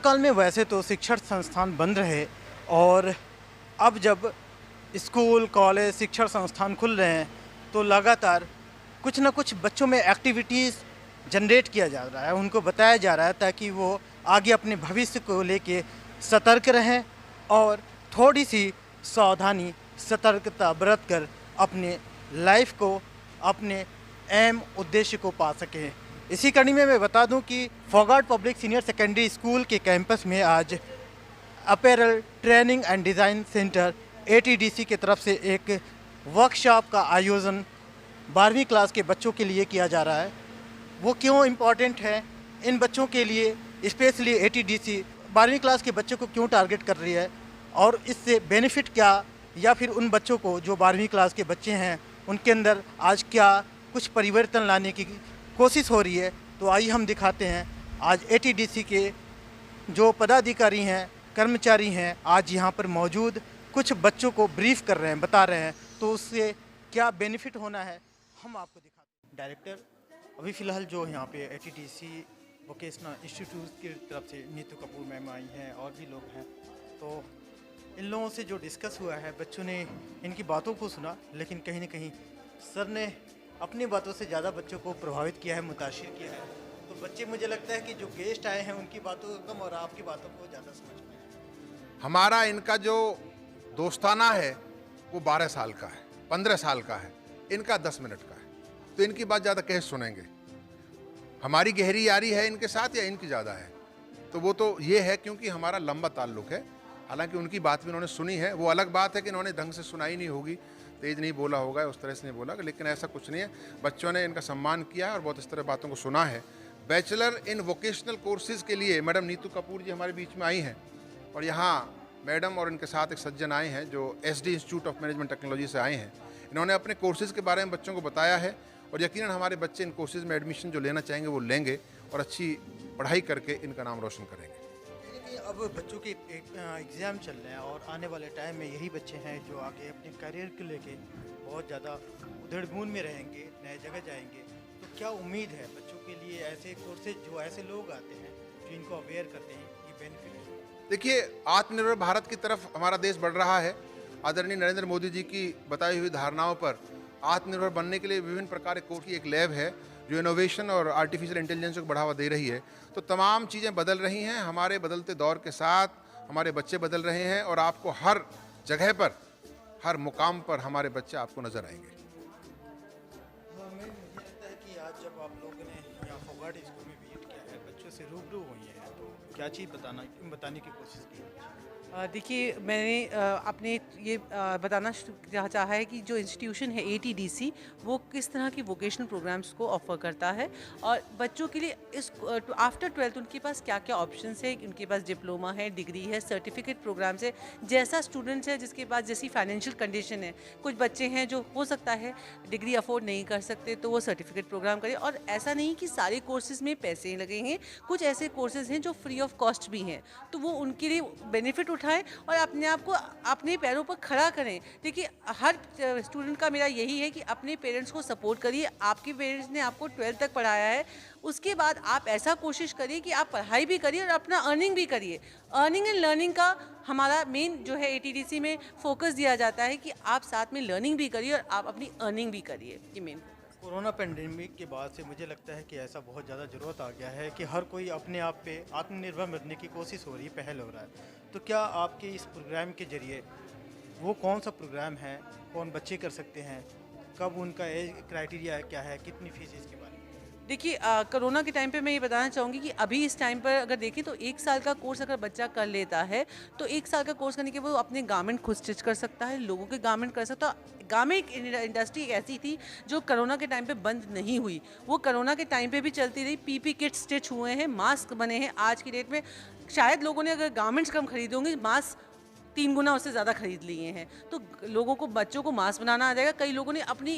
काल में वैसे तो शिक्षण संस्थान बंद रहे और अब जब स्कूल, कॉलेज, शिक्षण संस्थान खुल रहे हैं तो लगातार कुछ ना कुछ बच्चों में एक्टिविटीज़ जनरेट किया जा रहा है, उनको बताया जा रहा है ताकि वो आगे अपने भविष्य को लेके सतर्क रहें और थोड़ी सी सावधानी, सतर्कता बरत कर अपने लाइफ को, अपने एम उद्देश्य को पा सकें। इसी कड़ी में मैं बता दूं कि Phogat public senior secondary school के कैंपस में आज apparel training and design centre ATDC की तरफ से एक वर्कशॉप का आयोजन 12वीं क्लास के बच्चों के लिए किया जा रहा है। वो क्यों इम्पॉर्टेंट है इन बच्चों के लिए, स्पेशली एटीडीसी 12वीं क्लास के बच्चों को क्यों टारगेट कर रही है और इससे बेनिफिट क्या, या फिर उन बच्चों को जो 12वीं क्लास के बच्चे हैं उनके अंदर आज क्या कुछ परिवर्तन लाने की कोशिश हो रही है। तो आइए हम दिखाते हैं आज एटीडीसी के जो पदाधिकारी हैं, कर्मचारी हैं, आज यहाँ पर मौजूद कुछ बच्चों को ब्रीफ कर रहे हैं, बता रहे हैं, तो उससे क्या बेनिफिट होना है हम आपको दिखाते हैं। डायरेक्टर अभी फ़िलहाल जो यहाँ पे एटीडीसी वोकेशनल इंस्टीट्यूट की तरफ से नीतू कपूर मैम आई हैं और भी लोग हैं, तो इन लोगों से जो डिस्कस हुआ है, बच्चों ने इनकी बातों को सुना, लेकिन कहीं ना कहीं सर ने अपनी बातों से ज़्यादा बच्चों को प्रभावित किया है, मुतासिर किया है। तो बच्चे, मुझे लगता है कि जो गेस्ट आए हैं उनकी बातों को कम और आपकी बातों को ज़्यादा समझ पाए। हमारा इनका जो दोस्ताना है वो 12 साल का है, 15 साल का है, इनका 10 मिनट का है, तो इनकी बात ज़्यादा कैसे सुनेंगे। हमारी गहरी यारी है इनके साथ या इनकी ज़्यादा है, तो वो तो ये है क्योंकि हमारा लंबा ताल्लुक़ है। हालांकि उनकी बात भी उन्होंने सुनी है, वो अलग बात है कि इन्होंने ढंग से सुनाई नहीं होगी, तेज़ नहीं बोला होगा, उस तरह से नहीं बोला, लेकिन ऐसा कुछ नहीं है। बच्चों ने इनका सम्मान किया है और बहुत इस तरह बातों को सुना है। बैचलर इन वोकेशनल कोर्सेज़ के लिए मैडम नीतू कपूर जी हमारे बीच में आई हैं और यहाँ मैडम और इनके साथ एक सज्जन आए हैं जो SD institute of management technology से आए हैं। इन्होंने अपने कोर्सेज़ के बारे में बच्चों को बताया है और यकीनन हमारे बच्चे इन कोर्सेज़ में एडमिशन जो लेना चाहेंगे वो लेंगे और अच्छी पढ़ाई करके इनका नाम रोशन करेंगे। अब बच्चों के एग्ज़ाम चल रहे हैं और आने वाले टाइम में यही बच्चे हैं जो आगे अपने करियर को लेके बहुत ज़्यादा उधेड़-बुन में रहेंगे, नए जगह जाएंगे। तो क्या उम्मीद है बच्चों के लिए ऐसे कोर्सेज जो ऐसे लोग आते हैं जो इनको अवेयर करते हैं, ये बेनिफिट है? देखिए, आत्मनिर्भर भारत की तरफ हमारा देश बढ़ रहा है। आदरणीय नरेंद्र मोदी जी की बताई हुई धारणाओं पर आत्मनिर्भर बनने के लिए विभिन्न प्रकार के कोर्स की एक लैब है जो इनोवेशन और आर्टिफिशियल इंटेलिजेंस को बढ़ावा दे रही है। तो तमाम चीज़ें बदल रही हैं, हमारे बदलते दौर के साथ हमारे बच्चे बदल रहे हैं और आपको हर जगह पर, हर मुकाम पर हमारे बच्चे आपको नज़र आएंगे। मुझे लगता है कि आज जब आप लोगों ने यहाँ फोगाट स्कूल में विजिट किया है, बच्चों से रूबरू हुई हैं, तो क्या चीज़ बताने की कोशिश की है? देखिए, मैंने अपने ये बताना चाहा है कि जो इंस्टीट्यूशन है एटीडीसी, वो किस तरह की वोकेशनल प्रोग्राम्स को ऑफ़र करता है और बच्चों के लिए इस आफ्टर 12th उनके पास क्या क्या ऑप्शंस है। उनके पास डिप्लोमा है, डिग्री है, सर्टिफिकेट प्रोग्राम्स है, जैसा स्टूडेंट्स है जिसके पास जैसी फाइनेंशियल कंडीशन है। कुछ बच्चे हैं जो हो सकता है डिग्री अफोर्ड नहीं कर सकते, तो वो सर्टिफिकेट प्रोग्राम करें। और ऐसा नहीं कि सारे कोर्सेज में पैसे लगेंगे, कुछ ऐसे कोर्सेज हैं जो फ्री ऑफ कॉस्ट भी हैं, तो वो उनके लिए बेनिफिट उठाएं और अपने आप को अपने पैरों पर खड़ा करें। देखिए, हर स्टूडेंट का मेरा यही है कि अपने पेरेंट्स को सपोर्ट करिए। आपके पेरेंट्स ने आपको 12th तक पढ़ाया है, उसके बाद आप ऐसा कोशिश करिए कि आप पढ़ाई भी करिए और अपना अर्निंग भी करिए। अर्निंग एंड लर्निंग का हमारा मेन जो है एटीडीसी में फोकस दिया जाता है कि आप साथ में लर्निंग भी करिए और आप अपनी अर्निंग भी करिए। ये मेन कोरोना पेंडेमिक के बाद से मुझे लगता है कि ऐसा बहुत ज़्यादा ज़रूरत आ गया है कि हर कोई अपने आप पे आत्मनिर्भर बनने की कोशिश हो रही है, पहल हो रहा है। तो क्या आपके इस प्रोग्राम के ज़रिए वो कौन सा प्रोग्राम है, कौन बच्चे कर सकते हैं, कब उनका एज क्राइटेरिया क्या है, कितनी फीस, इसके बारे में? देखिए, कोरोना के टाइम पे मैं ये बताना चाहूँगी कि अभी इस टाइम पर अगर देखें तो 1 साल का कोर्स अगर बच्चा कर लेता है, तो 1 साल का कोर्स करने के वो अपने गारमेंट खुद स्टिच कर सकता है, लोगों के गारमेंट कर सकता है। गारमेंट इंडस्ट्री एक ऐसी थी जो कोरोना के टाइम पे बंद नहीं हुई, वो कोरोना के टाइम पे भी चलती रही। पीपी किट स्टिच हुए हैं, मास्क बने हैं। आज की डेट में शायद लोगों ने अगर गारमेंट्स कम खरीदे होंगे, मास्क 3 गुना उससे ज़्यादा खरीद लिए हैं। तो लोगों को, बच्चों को मास्क बनाना आ जाएगा। कई लोगों ने अपनी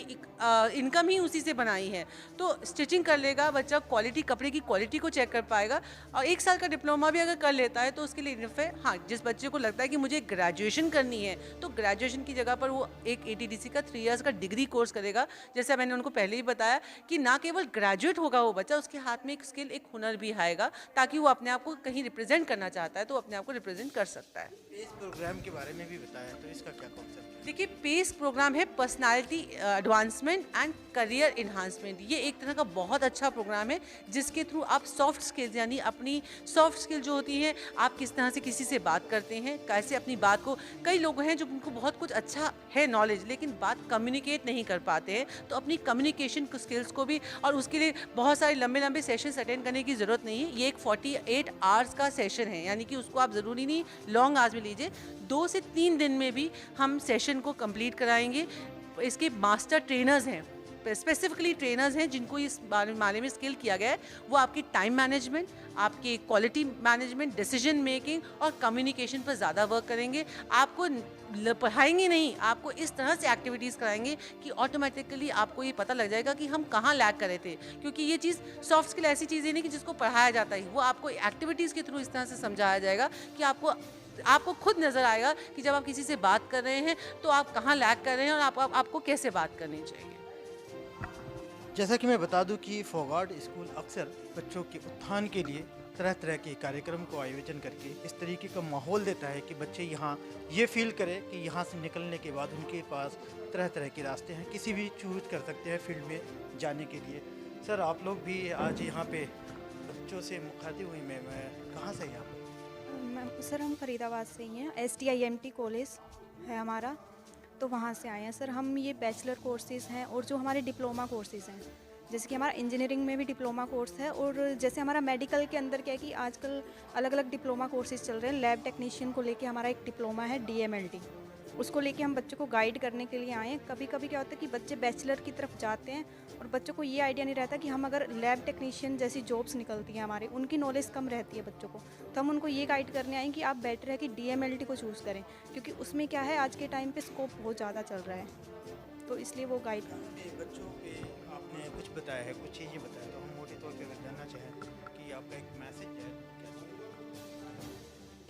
इनकम ही उसी से बनाई है। तो स्टिचिंग कर लेगा बच्चा, क्वालिटी, कपड़े की क्वालिटी को चेक कर पाएगा, और 1 साल का डिप्लोमा भी अगर कर लेता है तो उसके लिए इनफ है। हाँ, जिस बच्चे को लगता है कि मुझे ग्रेजुएशन करनी है, तो ग्रेजुएशन की जगह पर वो एक एटीडीसी का 3 इयर्स का डिग्री कोर्स करेगा। जैसे मैंने उनको पहले ही बताया कि ना केवल ग्रेजुएट होगा वो बच्चा, उसके हाथ में एक स्किल, एक हुनर भी आएगा, ताकि वो अपने आप को कहीं रिप्रेजेंट करना चाहता है तो अपने आप को रिप्रेजेंट कर सकता है। इस प्रोग्राम के बारे में भी बताया, तो इसका क्या कॉन्सेप्ट है? देखिए, पेस प्रोग्राम है personality advancement and career enhancement. ये एक तरह का बहुत अच्छा प्रोग्राम है जिसके थ्रू आप सॉफ्ट स्किल्स, यानी अपनी सॉफ्ट स्किल जो होती हैं, आप किस तरह से किसी से बात करते हैं, कैसे अपनी बात को, कई लोग हैं जो उनको बहुत कुछ अच्छा है नॉलेज, लेकिन बात कम्युनिकेट नहीं कर पाते हैं, तो अपनी कम्युनिकेशन स्किल्स को भी, और उसके लिए बहुत सारे लंबे लंबे सेशंस अटेंड करने की ज़रूरत नहीं है। ये एक 48 आवर्स का सेशन है, यानी कि उसको आप ज़रूरी नहीं लॉन्ग आवर्स में लीजिए, 2 से 3 दिन में भी हम सेशन को कंप्लीट कराएंगे। इसके मास्टर ट्रेनर्स हैं, स्पेसिफिकली ट्रेनर्स हैं जिनको इस बारे में स्किल किया गया है। वो आपकी टाइम मैनेजमेंट, आपकी क्वालिटी मैनेजमेंट, डिसीजन मेकिंग और कम्युनिकेशन पर ज़्यादा वर्क करेंगे। आपको पढ़ाएंगे नहीं, आपको इस तरह से एक्टिविटीज़ कराएंगे कि ऑटोमेटिकली आपको ये पता लग जाएगा कि हम कहाँ लैग कर रहे थे। क्योंकि ये चीज़, सॉफ्ट स्किल ऐसी चीज़ है नहीं कि जिसको पढ़ाया जाता है, वो आपको एक्टिविटीज़ के थ्रू इस तरह से समझाया जाएगा कि आपको खुद नज़र आएगा कि जब आप किसी से बात कर रहे हैं तो आप कहाँ लैग कर रहे हैं और आपको कैसे बात करनी चाहिए। जैसा कि मैं बता दूं कि फॉरवर्ड स्कूल अक्सर बच्चों के उत्थान के लिए तरह तरह के कार्यक्रम को आयोजन करके इस तरीके का माहौल देता है कि बच्चे यहाँ ये फील करें कि यहाँ से निकलने के बाद उनके पास तरह तरह के रास्ते हैं, किसी भी चूज कर सकते हैं फील्ड में जाने के लिए। सर, आप लोग भी आज यहाँ पे बच्चों से मुखातिब हुई। मैं कहाँ से यहाँ पे? मैम सर, हम फरीदाबाद से ही हैं। STIMT कॉलेज है हमारा, तो वहाँ से आए हैं सर। हम ये बैचलर कोर्सेज़ हैं और जो हमारे डिप्लोमा कोर्सेज़ हैं, जैसे कि हमारा इंजीनियरिंग में भी डिप्लोमा कोर्स है, और जैसे हमारा मेडिकल के अंदर क्या है कि आजकल अलग अलग डिप्लोमा कोर्सेज़ चल रहे हैं। लैब टेक्नीशियन को लेके हमारा एक डिप्लोमा है DMLT, उसको लेके हम बच्चों को गाइड करने के लिए आए हैं। कभी कभी क्या होता है कि बच्चे बैचलर की तरफ जाते हैं और बच्चों को ये आइडिया नहीं रहता कि हम अगर लैब टेक्नीशियन जैसी जॉब्स निकलती हैं हमारे, उनकी नॉलेज कम रहती है बच्चों को, तो हम उनको ये गाइड करने आए कि आप बेटर है कि DMLT को चूज़ करें, क्योंकि उसमें क्या है, आज के टाइम पे स्कोप बहुत ज़्यादा चल रहा है, तो इसलिए वो गाइड बच्चों पे आपने कुछ बताया है, कुछ चीज़ें बताया, तो हम मोटे तौर पे अगर जानना चाहें कि आपका एक मैसेज है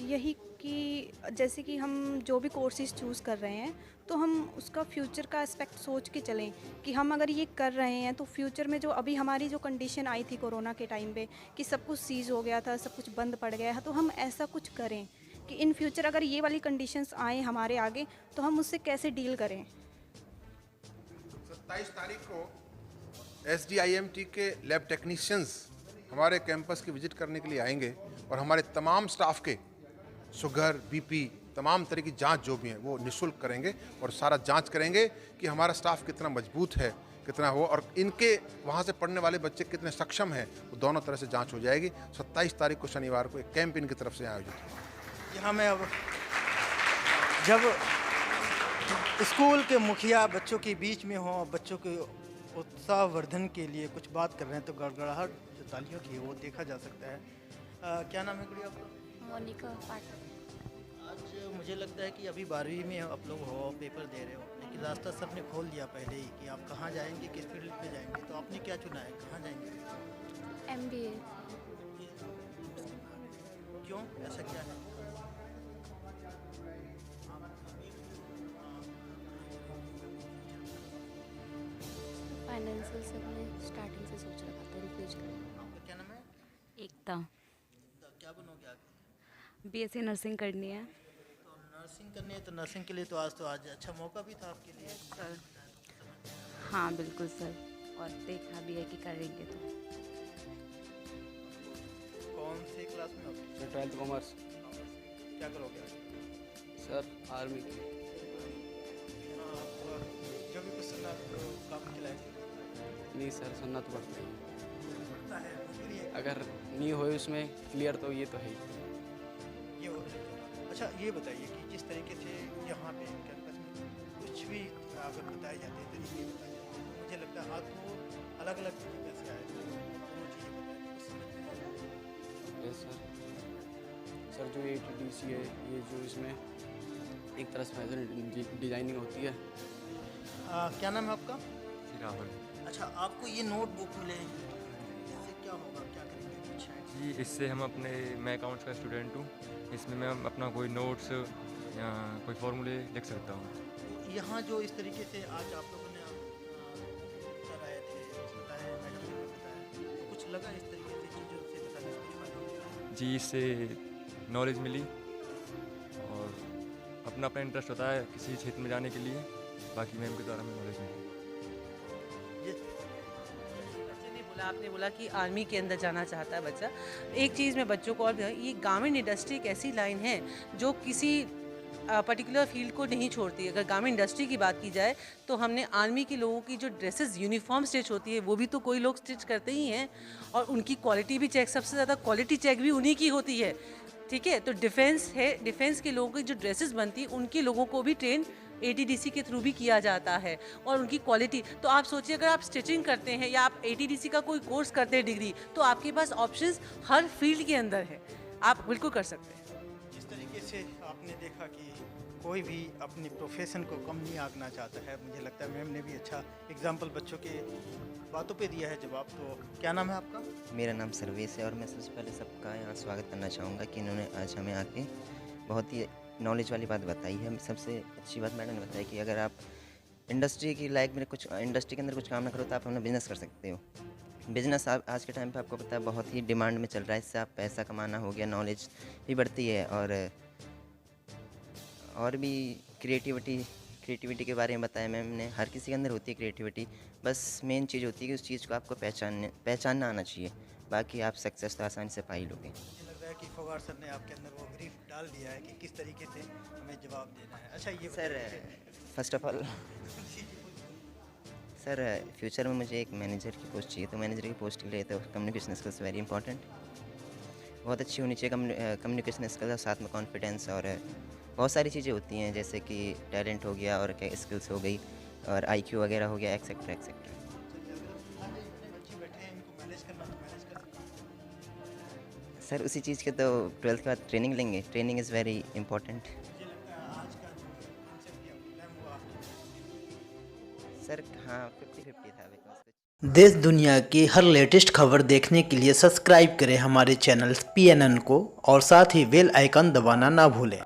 यही कि जैसे कि हम जो भी कोर्सेज चूज़ कर रहे हैं, तो हम उसका फ्यूचर का एस्पेक्ट सोच के चलें कि हम अगर ये कर रहे हैं तो फ्यूचर में जो अभी हमारी जो कंडीशन आई थी कोरोना के टाइम पे कि सब कुछ सीज़ हो गया था, सब कुछ बंद पड़ गया है, तो हम ऐसा कुछ करें कि इन फ्यूचर अगर ये वाली कंडीशंस आए हमारे आगे तो हम उससे कैसे डील करें। 27 तारीख को SDIMT के लैब टेक्नीशियंस हमारे कैंपस की विजिट करने के लिए आएंगे और हमारे तमाम स्टाफ के शुगर, BP, तमाम तरह की जांच जो भी है वो निःशुल्क करेंगे और सारा जांच करेंगे कि हमारा स्टाफ कितना मजबूत है, कितना हो, और इनके वहाँ से पढ़ने वाले बच्चे कितने सक्षम हैं, वो दोनों तरह से जांच हो जाएगी। 27 तारीख को शनिवार को एक कैंप इनकी तरफ से आयोजित होगा। यहाँ मैं अब जब स्कूल के मुखिया बच्चों के बीच में हो, बच्चों के उत्साहवर्धन के लिए कुछ बात कर रहे हैं, तो गड़गड़ाहट जो तालियों की है वो देखा जा सकता है। क्या नाम है गुड़िया आपका? मोनिका पाठक। आज मुझे लगता है कि अभी 12वीं में आप लोग हो, पेपर दे रहे हो, लेकिन रास्ता सबने खोल दिया पहले ही कि आप कहाँ जाएंगे, किस फील्ड पे जाएंगे, तो आपने क्या चुना है, कहाँ जाएंगे? MBA। क्यों, ऐसा क्या है? फाइनेंशियल से मैंने स्टार्टिंग से सोच रखा था फ्यूचर। आपका क्या नाम है? एकता। तो क्या बनोगे आगे? BSc नर्सिंग करनी है। तो नर्सिंग करनी है, तो नर्सिंग के लिए तो आज अच्छा मौका भी था आपके लिए। सर हाँ बिल्कुल सर, और देखा भी है कि करेंगे तो। कौन से क्लास में हो? Sir 12th commerce. क्या करोगे आगे? सर आर्मी की। आप जो भी कुछ सुना तो काम खिलाएंगे? नहीं सर, सुनना तो पड़ता है, पता है मजबूरी है। अगर नहीं होए उसमें क्लियर तो ये तो है ही। ये हो अच्छा, ये बताइए कि जिस तरीके से यहाँ पे कैंपस में कुछ भी अगर बताए जाते हैं, तरीके बताए जाते हैं, मुझे लगता है आपको अलग अलग तरीके से आए थे, दोनों चीज़ें बताएं, कुछ समझ में आए? Yes sir. सर जो ATDC है, ये जो इसमें एक तरह से फैशन डिजाइनिंग होती है। क्या नाम है आपका? जी राहुल। अच्छा, आपको ये नोटबुक मिले, इससे क्या होगा, क्या करेंगे कुछ है? जी इससे हम अपने मैं अकाउंट्स का स्टूडेंट हूँ, इसमें मैं अपना कोई नोट्स या कोई फॉर्मूले लिख सकता हूँ। यहाँ जो इस तरीके से आज आप लोगों ने कर आए थे, बताया मैडम ने बताया, तो कुछ लगा इस तरीके से चीज़ों से बताने से कुछ फायदा होगा? जी इससे नॉलेज मिली और अपना अपना इंटरेस्ट होता है किसी क्षेत्र में जाने के लिए, बाकी मैम के द्वारा हमें नॉलेज मिली। बच्चे ने बोला, आपने बोला कि आर्मी के अंदर जाना चाहता है बच्चा। एक चीज़ मैं बच्चों को और ये गारमेंट इंडस्ट्री एक ऐसी लाइन है जो किसी पर्टिकुलर फील्ड को नहीं छोड़ती। अगर गारमेंट इंडस्ट्री की बात की जाए तो हमने आर्मी के लोगों की जो ड्रेसेस यूनिफॉर्म स्टिच होती है वो भी तो कोई लोग स्टिच करते ही हैं, और उनकी क्वालिटी भी चेक, सबसे ज़्यादा क्वालिटी चेक भी उन्हीं की होती है। ठीक है, तो डिफेंस है, डिफेंस के लोगों की जो ड्रेसेस बनती है उनके लोगों को भी ट्रेन ATDC के थ्रू भी किया जाता है, और उनकी क्वालिटी तो आप सोचिए, अगर आप स्टिचिंग करते हैं या आप ATDC का कोई कोर्स करते हैं डिग्री, तो आपके पास ऑप्शंस हर फील्ड के अंदर है, आप बिल्कुल कर सकते हैं। जिस तरीके से आपने देखा कि कोई भी अपनी प्रोफेशन को कम नहीं आंकना चाहता है, मुझे लगता है मैम ने भी अच्छा एग्जाम्पल बच्चों के बातों पे दिया है जवाब। तो क्या नाम है आपका? मेरा नाम सर्वेश है और मैं सबसे पहले सबका यहाँ स्वागत करना चाहूँगा कि इन्होंने आज हमें आके बहुत ही नॉलेज वाली बात बताई है। सबसे अच्छी बात मैडम ने बताई कि अगर आप इंडस्ट्री की लाइक में कुछ इंडस्ट्री के अंदर कुछ काम ना करो तो आप अपना बिज़नेस कर सकते हो। बिज़नेस आप आज के टाइम पे आपको पता है बहुत ही डिमांड में चल रहा है, इससे आप पैसा कमाना हो गया, नॉलेज भी बढ़ती है और भी क्रिएटिविटी के बारे में बताया मैम ने। हर किसी के अंदर होती है क्रिएटिविटी, बस मेन चीज़ होती है कि उस चीज़ को आपको पहचानना आना चाहिए, बाकी आप सक्सेस तो आसानी से पा ही लोगे। मुझे लग रहा है कि फवार सर ने आपके अंदर वो ग्रीफ डाल दिया है कि किस तरीके से हमें जवाब देना है। अच्छा, ये sir first of all sir future में मुझे एक मैनेजर की पोस्ट चाहिए, तो मैनेजर की पोस्ट के लिए तो कम्युनिकेशन स्किल्स वेरी इंपॉर्टेंट, बहुत अच्छी होनी चाहिए कम्युनिकेशन स्किल्स, और साथ में कॉन्फिडेंस, और बहुत सारी चीज़ें होती हैं जैसे कि टैलेंट हो गया और क्या स्किल्स हो गई और IQ वगैरह हो गया, एक्सेट्रा एक्सेट्रा। बच्चे बैठे हैं, इनको मैनेज करना तो मैनेज कर सकते हैं। सर उसी चीज़ के तो 12th के बाद ट्रेनिंग लेंगे, ट्रेनिंग इज़ वेरी इंपॉर्टेंट। मुझे लगता है आज का जो कॉन्सेप्ट दिया मैम वो आपके सर हाँ 50-50 था बिकॉज देश दुनिया की हर लेटेस्ट खबर देखने के लिए सब्सक्राइब करें हमारे चैनल PNN को, और साथ ही बेल आइकन दबाना ना भूलें।